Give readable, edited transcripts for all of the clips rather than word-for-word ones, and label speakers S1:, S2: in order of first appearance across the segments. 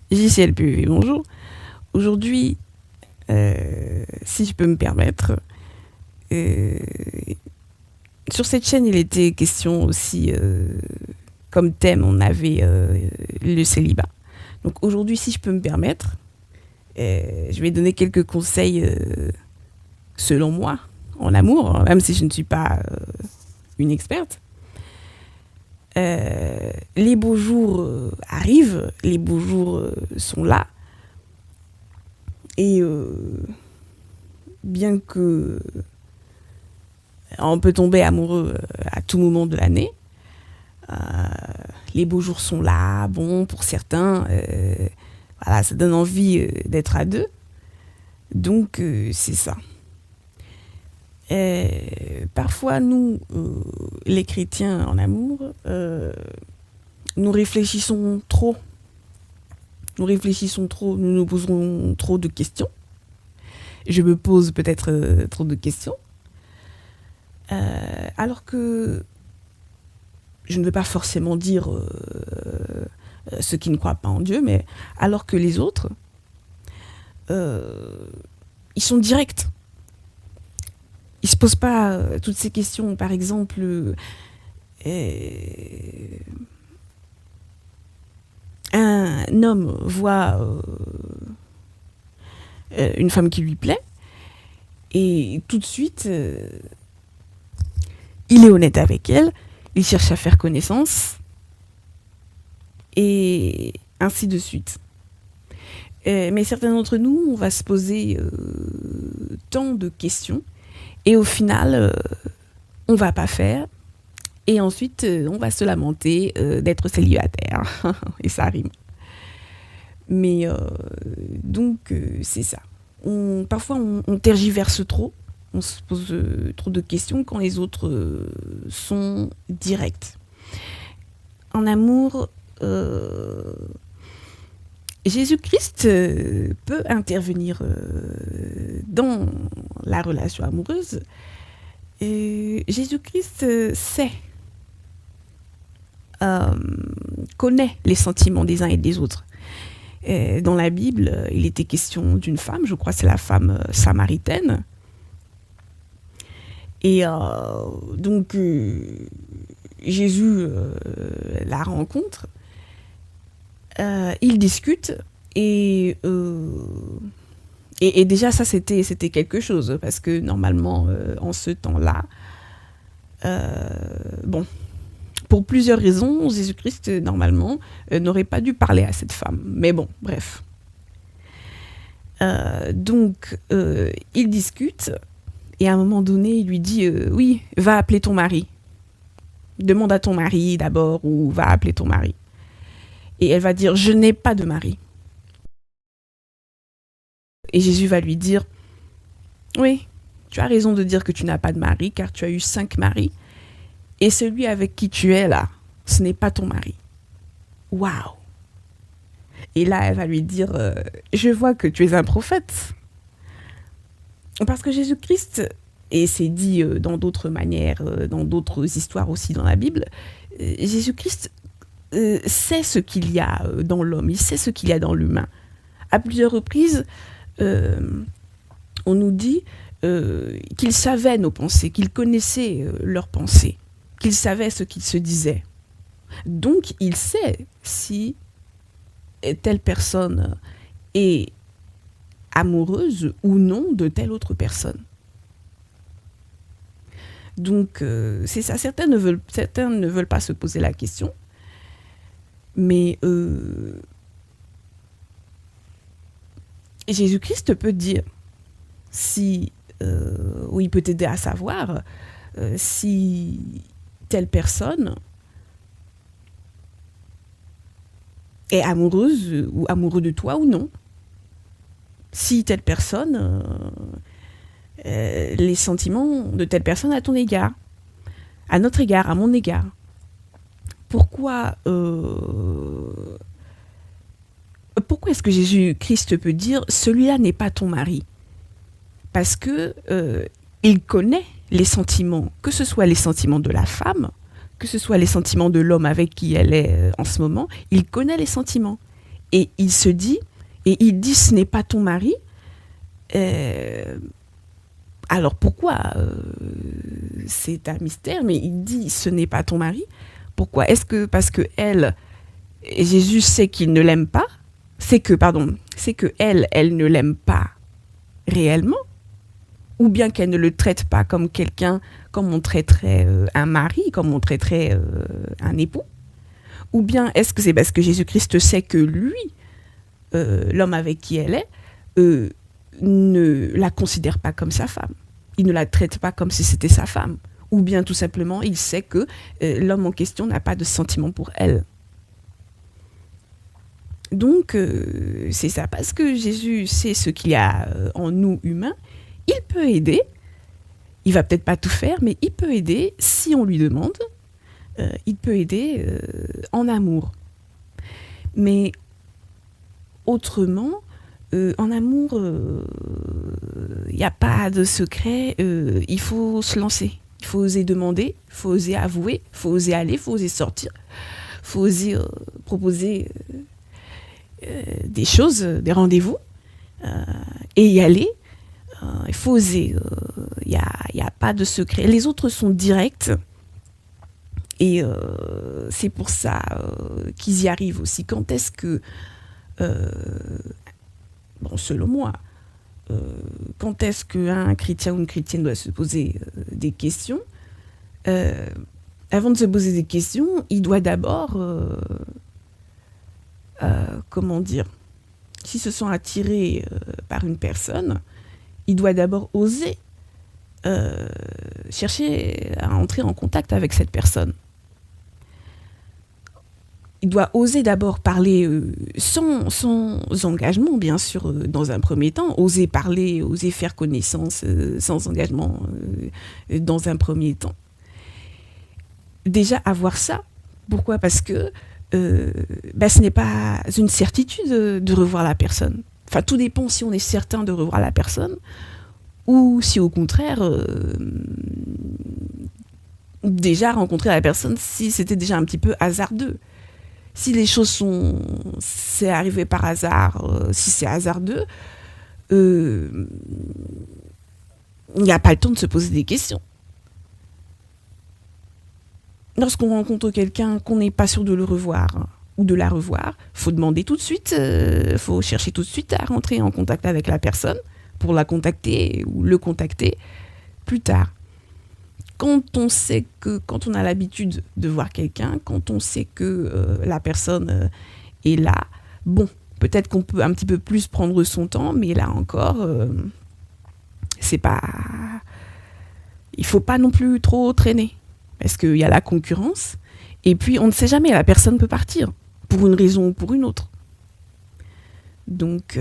S1: JCLPV, bonjour. Aujourd'hui, si je peux me permettre, euh, sur cette chaîne, il était question aussi, comme thème, on avait le célibat. Donc aujourd'hui, si je peux me permettre, je vais donner quelques conseils, selon moi, en amour, même si je ne suis pas une experte. Les beaux jours arrivent, les beaux jours sont là. Et bien que on peut tomber amoureux à tout moment de l'année, euh, les beaux jours sont là. Bon, pour certains, voilà, ça donne envie d'être à deux. Donc, c'est ça. Parfois, nous, les chrétiens en amour, nous réfléchissons trop. Nous réfléchissons trop, nous nous posons trop de questions. Je me pose peut-être trop de questions. Alors que je ne veux pas forcément dire ceux qui ne croient pas en Dieu, mais alors que les autres, ils sont directs. Ils ne se posent pas toutes ces questions. Par exemple, un homme voit une femme qui lui plaît et tout de suite, il est honnête avec elle, il cherche à faire connaissance et ainsi de suite. Mais certains d'entre nous, on va se poser tant de questions et au final, on va pas faire. Et ensuite, on va se lamenter d'être célibataire. Et ça rime. Mais donc, c'est ça. Parfois, on tergiverse trop. On se pose trop de questions quand les autres sont directs. En amour, Jésus-Christ peut intervenir dans la relation amoureuse. Jésus-Christ sait, connaît les sentiments des uns et des autres. Dans la Bible, il était question d'une femme, je crois que c'est la femme samaritaine. Et donc, Jésus la rencontre, ils discutent et déjà ça c'était quelque chose parce que normalement en ce temps-là, bon, pour plusieurs raisons, Jésus-Christ, normalement, n'aurait pas dû parler à cette femme. Mais bon, bref. Donc, ils discutent, et à un moment donné, il lui dit oui, va appeler ton mari. Demande à ton mari d'abord, ou va appeler ton mari. Et elle va dire, je n'ai pas de mari. Et Jésus va lui dire, oui, tu as raison de dire que tu n'as pas de mari, car tu as eu 5 maris. Et celui avec qui tu es là, ce n'est pas ton mari. Waouh! Et là, elle va lui dire, je vois que tu es un prophète. Parce que Jésus-Christ, et c'est dit dans d'autres manières, dans d'autres histoires aussi dans la Bible, Jésus-Christ sait ce qu'il y a dans l'homme, il sait ce qu'il y a dans l'humain. À plusieurs reprises, on nous dit qu'il savait nos pensées, qu'il connaissait leurs pensées, qu'il savait ce qu'ils se disaient. Donc, il sait si telle personne est amoureuse ou non de telle autre personne. Donc, c'est ça. Certains ne veulent pas se poser la question, mais Jésus-Christ peut dire si, ou il peut t'aider à savoir si telle personne est amoureuse ou amoureux de toi ou non. Si telle personne, les sentiments de telle personne à ton égard, à notre égard, à mon égard. Pourquoi est-ce que Jésus-Christ peut dire celui-là n'est pas ton mari? Parce que il connaît les sentiments, que ce soit les sentiments de la femme, que ce soit les sentiments de l'homme avec qui elle est en ce moment, il connaît les sentiments. Et il se dit, et il dit ce n'est pas ton mari. Euh, alors pourquoi c'est un mystère, mais il dit ce n'est pas ton mari. Pourquoi? Est-ce que parce que elle, Jésus sait qu'il ne l'aime pas, c'est que elle ne l'aime pas réellement, ou bien qu'elle ne le traite pas comme quelqu'un, comme on traiterait un mari, comme on traiterait un époux, ou bien est-ce que c'est parce que Jésus-Christ sait que lui, l'homme avec qui elle est, ne la considère pas comme sa femme. Il ne la traite pas comme si c'était sa femme. Ou bien tout simplement, il sait que l'homme en question n'a pas de sentiment pour elle. Donc, c'est ça. Parce que Jésus sait ce qu'il y a en nous humains, il peut aider. Il va peut-être pas tout faire, mais il peut aider si on lui demande. Il peut aider en amour. Mais autrement, en amour, il n'y a pas de secret. Il faut se lancer. Il faut oser demander, il faut oser avouer, il faut oser aller, il faut oser sortir, il faut oser proposer des choses, des rendez-vous, et y aller. Il faut oser. Il n'y a pas de secret. Les autres sont directs. Et c'est pour ça qu'ils y arrivent aussi. Quand est-ce que, bon, selon moi, quand est-ce qu'un chrétien ou une chrétienne doit se poser des questions? Avant de se poser des questions, il doit d'abord, comment dire, s'il se sent attiré par une personne, il doit d'abord oser chercher à entrer en contact avec cette personne. Il doit oser d'abord parler sans engagement, bien sûr, dans un premier temps. Oser parler, oser faire connaissance sans engagement dans un premier temps. Déjà, avoir ça. Pourquoi? Parce que ce n'est pas une certitude de revoir la personne. Enfin, tout dépend si on est certain de revoir la personne ou si, au contraire, déjà rencontrer la personne si c'était déjà un petit peu hasardeux. Si les choses c'est arrivé par hasard, si c'est hasardeux, il n'y a pas le temps de se poser des questions. Lorsqu'on rencontre quelqu'un qu'on n'est pas sûr de le revoir ou de la revoir, il faut demander tout de suite, faut chercher tout de suite à rentrer en contact avec la personne pour la contacter ou le contacter plus tard. Quand on a l'habitude de voir quelqu'un, quand on sait que la personne est là, bon, peut-être qu'on peut un petit peu plus prendre son temps, mais là encore, c'est pas, il faut pas non plus trop traîner, parce qu'il y a la concurrence, et puis on ne sait jamais, la personne peut partir, pour une raison ou pour une autre. Donc,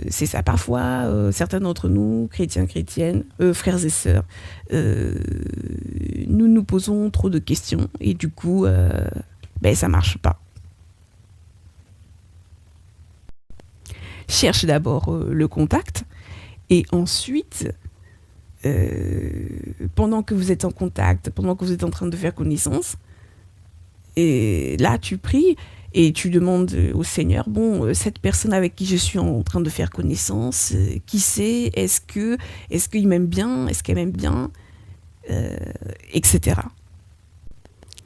S1: c'est ça. Parfois, certains d'entre nous, chrétiens, chrétiennes, frères et sœurs, nous nous posons trop de questions et du coup, ça marche pas. Cherche d'abord le contact et ensuite, pendant que vous êtes en contact, pendant que vous êtes en train de faire connaissance, et là, tu pries. Et tu demandes au Seigneur, cette personne avec qui je suis en train de faire connaissance, qui c'est? Est-ce qu'il m'aime bien? Est-ce qu'elle m'aime bien? Etc.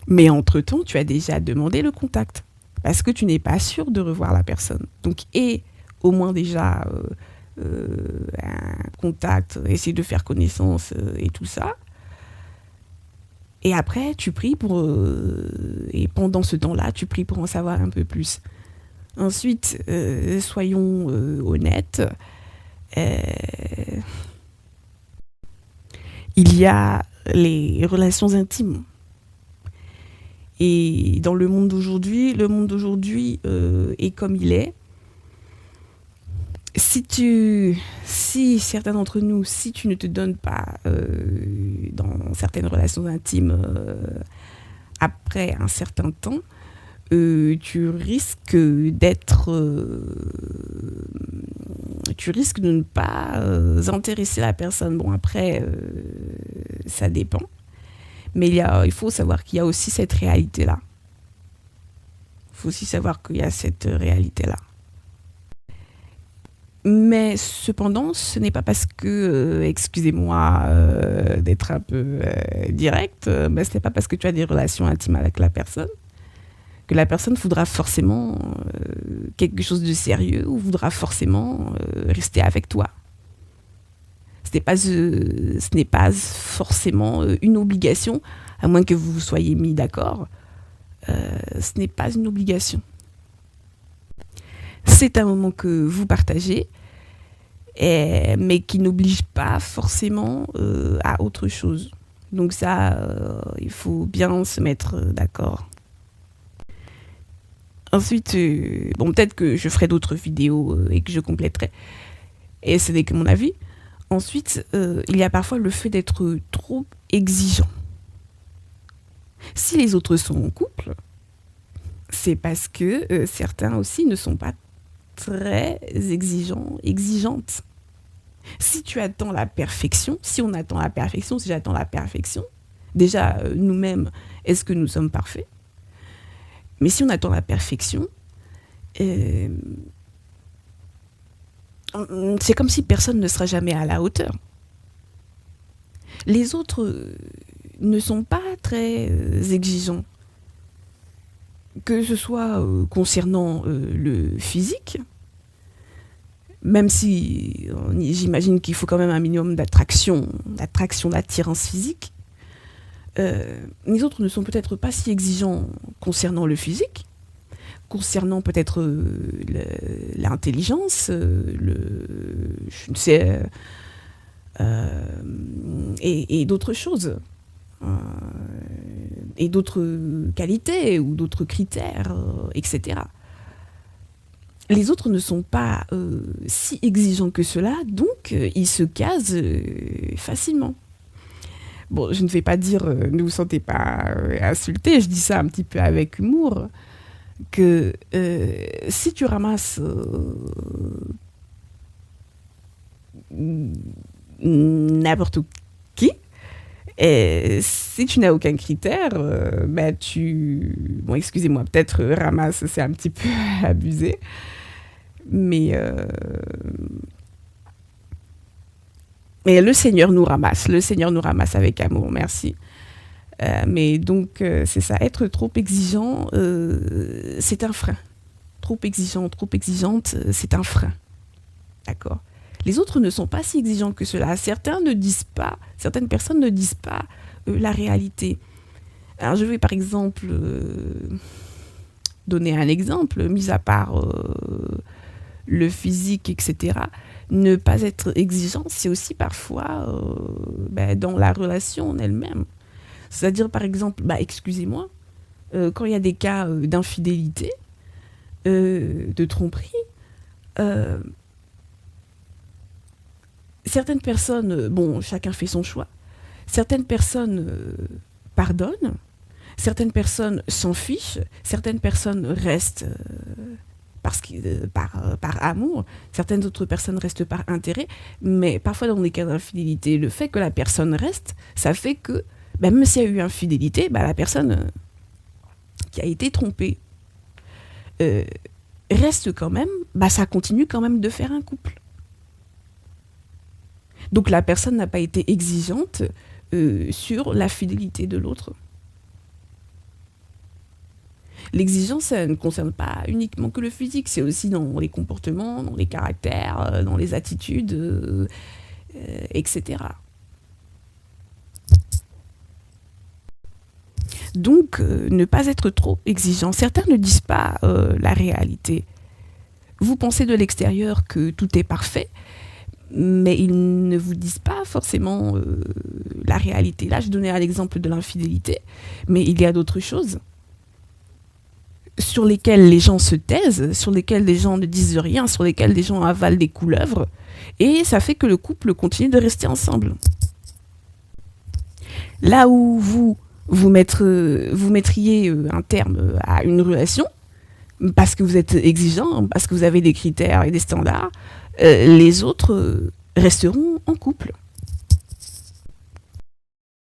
S1: Mais entre-temps, tu as déjà demandé le contact. Parce que tu n'es pas sûr de revoir la personne. Donc, et au moins déjà un contact, essayer de faire connaissance et tout ça. Et après, tu pries et pendant ce temps-là, tu pries pour en savoir un peu plus. Ensuite, soyons honnêtes. Il y a les relations intimes. Et dans le monde d'aujourd'hui est comme il est. Si certains d'entre nous, si tu ne te donnes pas dans certaines relations intimes après un certain temps, tu risques de ne pas intéresser la personne. Bon, après, ça dépend. Mais il faut savoir qu'il y a aussi cette réalité-là. Il faut aussi savoir qu'il y a cette réalité-là. Mais cependant, ce n'est pas parce que, excusez-moi d'être un peu direct, mais ce n'est pas parce que tu as des relations intimes avec la personne que la personne voudra forcément quelque chose de sérieux ou voudra forcément rester avec toi. Ce n'est pas forcément une obligation, à moins que vous vous soyez mis d'accord. Ce n'est pas une obligation. C'est un moment que vous partagez, mais qui n'oblige pas forcément à autre chose. Donc ça, il faut bien se mettre d'accord. Ensuite, bon, peut-être que je ferai d'autres vidéos et que je compléterai. Et ce n'est que mon avis. Ensuite, il y a parfois le fait d'être trop exigeant. Si les autres sont en couple, c'est parce que certains aussi ne sont pas très exigeantes. Si tu attends la perfection, si on attend la perfection, si j'attends la perfection, déjà nous-mêmes, est-ce que nous sommes parfaits? Mais si on attend la perfection, c'est comme si personne ne sera jamais à la hauteur. Les autres ne sont pas très exigeants, que ce soit concernant le physique, même si j'imagine qu'il faut quand même un minimum d'attraction, d'attirance physique. Les autres ne sont peut-être pas si exigeants concernant le physique, concernant peut-être l'intelligence, je ne sais, et d'autres choses, et d'autres qualités ou d'autres critères, etc. Les autres ne sont pas si exigeants que cela, donc ils se casent facilement. Bon, je ne vais pas dire, ne vous sentez pas insulté, je dis ça un petit peu avec humour, que si tu ramasses n'importe qui, et si tu n'as aucun critère, bah bon, excusez-moi, peut-être ramasse, c'est un petit peu abusé, mais le Seigneur nous ramasse avec amour, merci. Mais donc, c'est ça, être trop exigeant, c'est un frein. Trop exigeant, trop exigeante, c'est un frein. D'accord? Les autres ne sont pas si exigeants que cela. Certaines personnes ne disent pas la réalité. Alors, je vais par exemple donner un exemple, mis à part le physique, etc. Ne pas être exigeant, c'est aussi parfois dans la relation en elle-même. C'est-à-dire, par exemple, excusez-moi, quand il y a des cas d'infidélité, de tromperie, certaines personnes, bon, chacun fait son choix, certaines personnes pardonnent, certaines personnes s'en fichent, certaines personnes restent par amour, certaines autres personnes restent par intérêt, mais parfois dans des cas d'infidélité, le fait que la personne reste, ça fait que, même s'il y a eu infidélité, la personne qui a été trompée reste quand même, ça continue quand même de faire un couple. Donc la personne n'a pas été exigeante sur la fidélité de l'autre. L'exigence, ça ne concerne pas uniquement que le physique, c'est aussi dans les comportements, dans les caractères, dans les attitudes, etc. Donc, ne pas être trop exigeant. Certains ne disent pas la réalité. Vous pensez de l'extérieur que tout est parfait, mais ils ne vous disent pas forcément la réalité. Là, je donnais l'exemple de l'infidélité, mais il y a d'autres choses sur lesquelles les gens se taisent, sur lesquelles les gens ne disent rien, sur lesquelles les gens avalent des couleuvres, et ça fait que le couple continue de rester ensemble. Là où vous mettriez un terme à une relation, parce que vous êtes exigeant, parce que vous avez des critères et des standards, les autres resteront en couple.